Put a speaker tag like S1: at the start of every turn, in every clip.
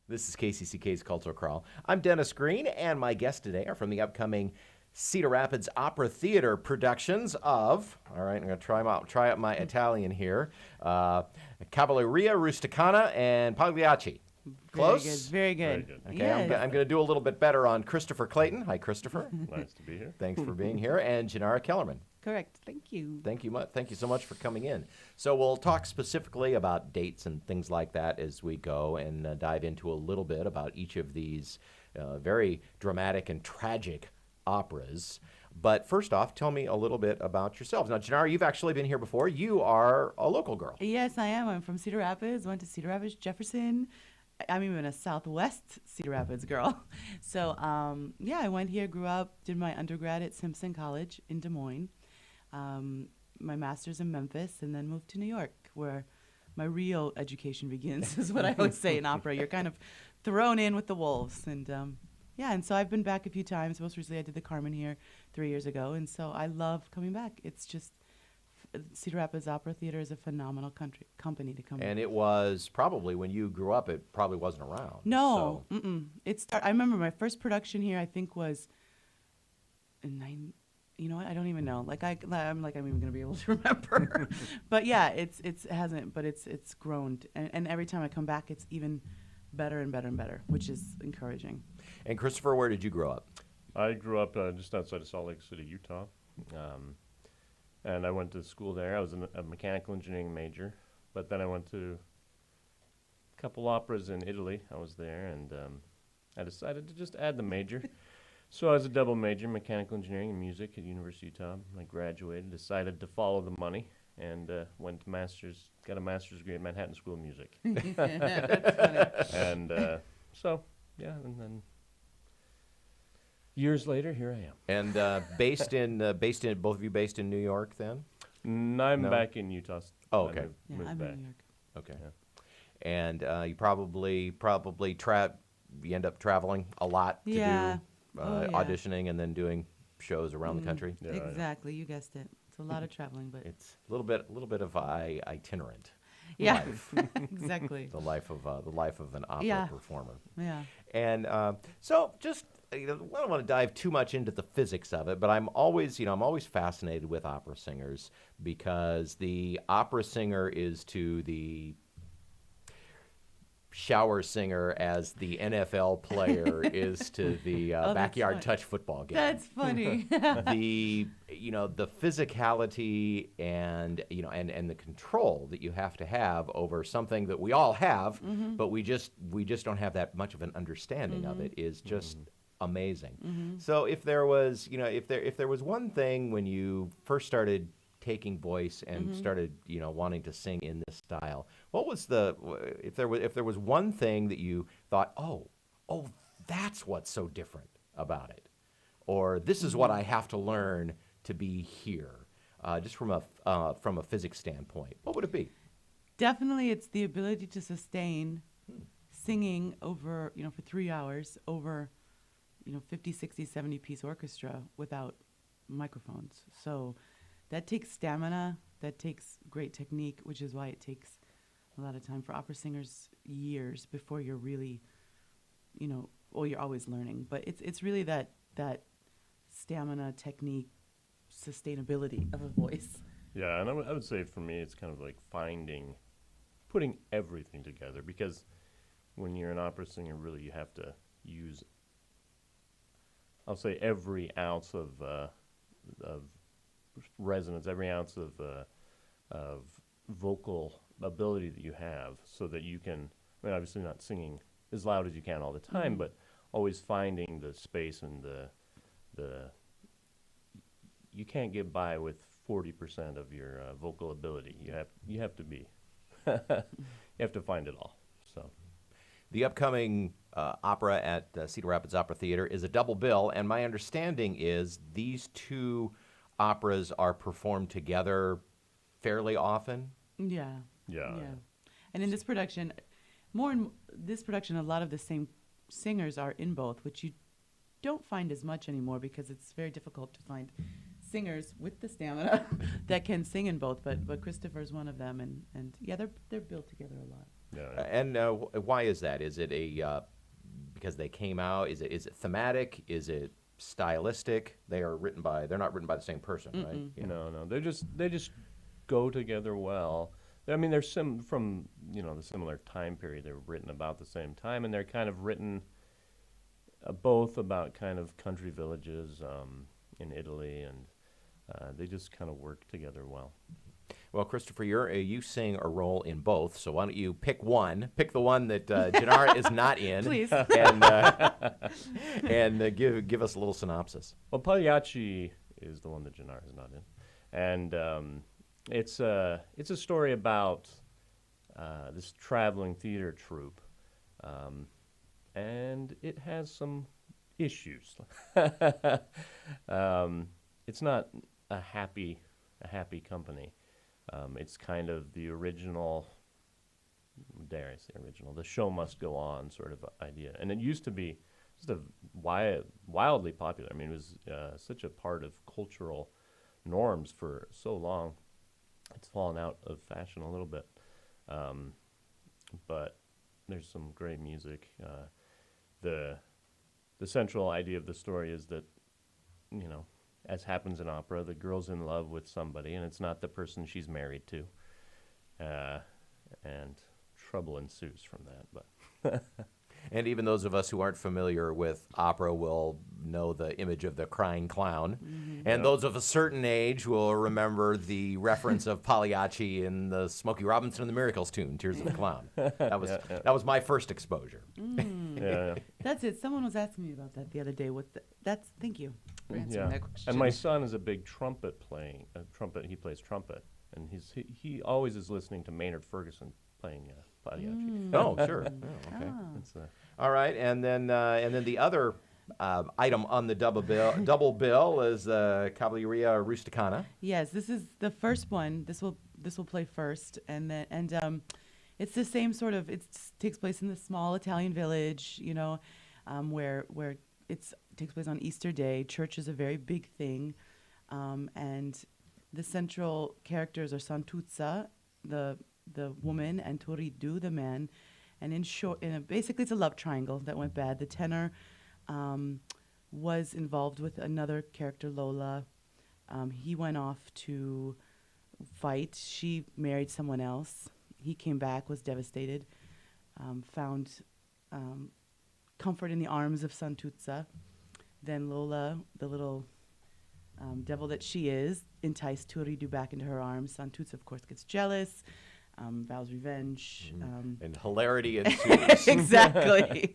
S1: This is KCCK's Cultural Crawl. I'm Dennis Green, and my guests today are from the upcoming Cedar Rapids Opera Theatre productions of, all right, I'm going to try out my Italian here, Cavalleria Rusticana and Pagliacci. Close?
S2: Very good.
S1: Okay,
S2: Yes.
S1: I'm going to do a little bit better on Christopher Clayton. Hi, Christopher.
S3: Nice to be here.
S1: Thanks for being here. And Janara Kellerman.
S2: Correct. Thank you.
S1: Thank you so much for coming in. So we'll talk specifically about dates and things like that as we go, and dive into a little bit about each of these very dramatic and tragic operas. But first off, tell me a little bit about yourselves. Now, Janara, you've actually been here before. You are a local girl.
S2: Yes, I am. I'm from Cedar Rapids. Went to Cedar Rapids, Jefferson. I'm even a Southwest Cedar Rapids girl. So, yeah, I went here, grew up, did my undergrad at Simpson College in Des Moines. My master's in Memphis, and then moved to New York, where my real education begins, is what I always say in opera. You're kind of thrown in with the wolves. And yeah, and so I've been back a few times. Most recently, I did the Carmen here 3 years ago, and so I love coming back. It's just, Cedar Rapids Opera Theatre is a phenomenal company to come.
S1: And it was probably, when you grew up, it probably wasn't around.
S2: No,
S1: So.
S2: I remember my first production here, I think, was in you know what? I don't even know. I'm even gonna be able to remember. But yeah, it hasn't. But it's grown, and every time I come back, it's even better and better and better, which is encouraging.
S1: And Christopher, where did you grow up?
S3: I grew up just outside of Salt Lake City, Utah, and I went to school there. I was a mechanical engineering major, but then I went to a couple operas in Italy. I was there, and I decided to just add the major. So I was a double major, mechanical engineering and music at University of Utah. I graduated, decided to follow the money, and got a master's degree at Manhattan School of Music.
S2: That's funny.
S3: And so, yeah, and then years later, here I am.
S1: And based in both of you based in New York then?
S3: I'm
S1: No?
S3: back in Utah.
S1: Oh, okay.
S2: Yeah,
S3: Moved
S2: I'm
S3: back.
S2: in New York.
S1: Okay.
S3: Yeah.
S1: And you probably you end up traveling a lot to
S2: Yeah.
S1: do
S2: Oh, yeah.
S1: auditioning and then doing shows around the country.
S3: Yeah, I know.
S2: Exactly, you guessed it. It's a lot of traveling, but
S1: It's a little bit of itinerant.
S2: yeah,
S1: life.
S2: exactly.
S1: The life of an opera
S2: Yeah.
S1: performer.
S2: Yeah.
S1: And so just I don't want to dive too much into the physics of it, but I'm always fascinated with opera singers, because the opera singer is to the shower singer as the NFL player is to the
S2: that's
S1: backyard
S2: funny.
S1: touch football game.
S2: That's funny.
S1: The physicality and the control that you have to have over something that we all have, but we just don't have that much of an understanding of it is just amazing. So if there was one thing when you first started taking voice and started wanting to sing in this style, what was if there was one thing that you thought, oh, that's what's so different about it, or this is what I have to learn to be here, just from a physics standpoint, what would it be?
S2: Definitely, it's the ability to sustain singing over, for 3 hours over, 50, 60, 70 piece orchestra without microphones. So that takes stamina, that takes great technique, which is why it takes a lot of time for opera singers, years before you're really, you're always learning. But it's really that stamina, technique, sustainability of a voice.
S3: Yeah, and I would say for me, it's kind of like putting everything together, because when you're an opera singer, really you have to use, I'll say, every ounce of resonance, every ounce of vocal ability that you have, so that you can, obviously not singing as loud as you can all the time, but always finding the space and the you can't get by with 40% of your vocal ability. You have to be you have to find it all. So
S1: The upcoming opera at Cedar Rapids Opera Theatre is a double bill, and my understanding is these two operas are performed together fairly often.
S2: Yeah.
S3: Yeah.
S2: And in this production, a lot of the same singers are in both, which you don't find as much anymore because it's very difficult to find singers with the stamina that can sing in both. But Christopher's one of them, and yeah, they're built together a lot.
S3: Yeah.
S1: And why is that? Is it because they came out? Is it thematic? Is it stylistic? They're not written by the same person, right? Yeah.
S3: No. They just go together well. I mean, they're from the similar time period. They were written about the same time, and they're kind of written both about kind of country villages in Italy, and they just kind of work together well.
S1: Well, Christopher, you sing a role in both, so why don't you pick one? Pick the one that Janara is not in,
S2: Please,
S1: and give us a little synopsis.
S3: Well, Pagliacci is the one that Janara is not in, and it's a story about this traveling theater troupe, and it has some issues. It's not a happy company. It's kind of the original, dare I say original, the show must go on sort of idea. And it used to be just wildly popular. I mean, it was such a part of cultural norms for so long. It's fallen out of fashion a little bit. But there's some great music. The central idea of the story is that, as happens in opera, the girl's in love with somebody, and it's not the person she's married to. And trouble ensues from that. But
S1: And even those of us who aren't familiar with opera will know the image of the crying clown. Mm-hmm. And those of a certain age will remember the reference of Pagliacci in the Smokey Robinson and the Miracles tune, Tears of the Clown. That was my first exposure.
S3: yeah.
S2: That's it. Someone was asking me about that the other day. Thank you for answering that question.
S3: And my son is a big trumpet. He plays trumpet, and he always is listening to Maynard Ferguson playing Pagliacci.
S1: Oh, sure. Oh, okay. All right, and then the other item on the double bill is Cavalleria Rusticana.
S2: Yes, this is the first one. This will play first, and it's the same sort of. It takes place in the small Italian village, where it takes place on Easter Day. Church is a very big thing, and the central characters are Santuzza, the woman, and Turiddu, the man. And basically it's a love triangle that went bad. The tenor was involved with another character, Lola. He went off to fight. She married someone else. He came back, was devastated, found comfort in the arms of Santuzza. Then Lola, the little devil that she is, enticed Turiddu back into her arms. Santuzza, of course, gets jealous. Vows revenge.
S1: And hilarity ensues.
S2: Exactly.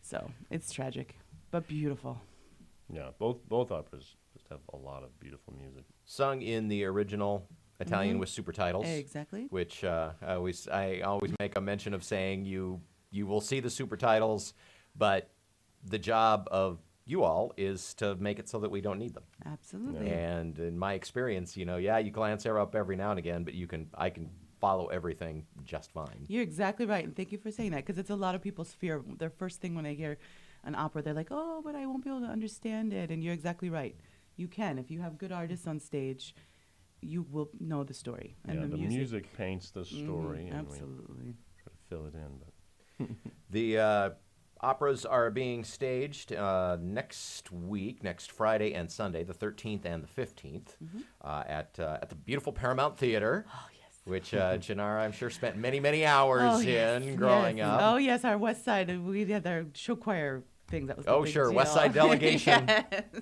S2: So it's tragic, but beautiful.
S3: Yeah, both operas just have a lot of beautiful music.
S1: Sung in the original Italian with super titles.
S2: Exactly.
S1: Which I always make a mention of saying you will see the super titles, but the job of you all is to make it so that we don't need them.
S2: Absolutely.
S3: Yeah.
S1: And in my experience, you glance up every now and again, but I can follow everything just fine.
S2: You're exactly right, and thank you for saying that, because it's a lot of people's fear. Their first thing when they hear an opera, they're like, oh, but I won't be able to understand it. And you're exactly right. You can. If you have good artists on stage, you will know the story. And
S3: the music paints the story. And
S2: absolutely.
S3: we try to fill it in. But
S1: The operas are being staged next Friday and Sunday, the 13th and the 15th, at the beautiful Paramount Theater.
S2: Oh, yes.
S1: Which Janara, I'm sure, spent many, many hours in growing up.
S2: Oh, yes, our West Side. We had our show choir thing. That was the big deal.
S1: West Side delegation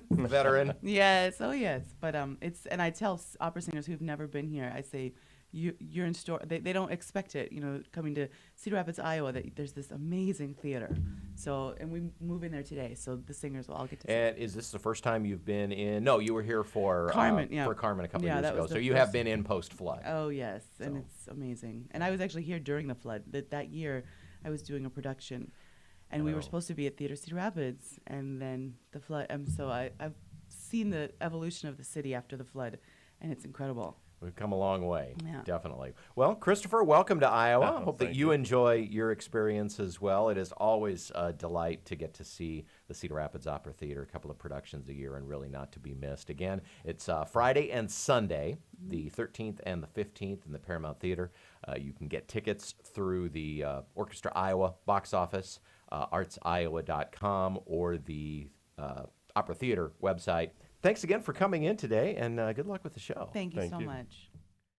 S1: veteran.
S2: Yes, oh, yes. But and I tell opera singers who've never been here, I say, you're in store. They don't expect it, coming to Cedar Rapids, Iowa, that there's this amazing theater. So, and we move in there today, so the singers will all get to see.
S1: And is this the first time you've been in? No, you were here for
S2: Carmen,
S1: for Carmen a couple of years
S2: that
S1: ago.
S2: was
S1: So
S2: the
S1: you have been in post-flood.
S2: Oh, yes, and it's amazing. And I was actually here during the flood. That year, I was doing a production, and we were supposed to be at Theater Cedar Rapids, and then the flood. So I've seen the evolution of the city after the flood, and it's incredible.
S1: We've come a long way,
S2: Yeah.
S1: definitely. Well, Christopher, welcome to Iowa.
S3: Oh,
S1: Hope that
S3: thank
S1: you
S3: you.
S1: enjoy your experience as well. It is always a delight to get to see the Cedar Rapids Opera Theatre, a couple of productions a year, and really not to be missed. Again, it's Friday and Sunday, the 13th and the 15th in the Paramount Theater. You can get tickets through the Orchestra Iowa box office, artsiowa.com, or the Opera Theater website. Thanks again for coming in today, and good luck with the show.
S2: Thank you
S3: Thank
S2: so
S3: you.
S2: much.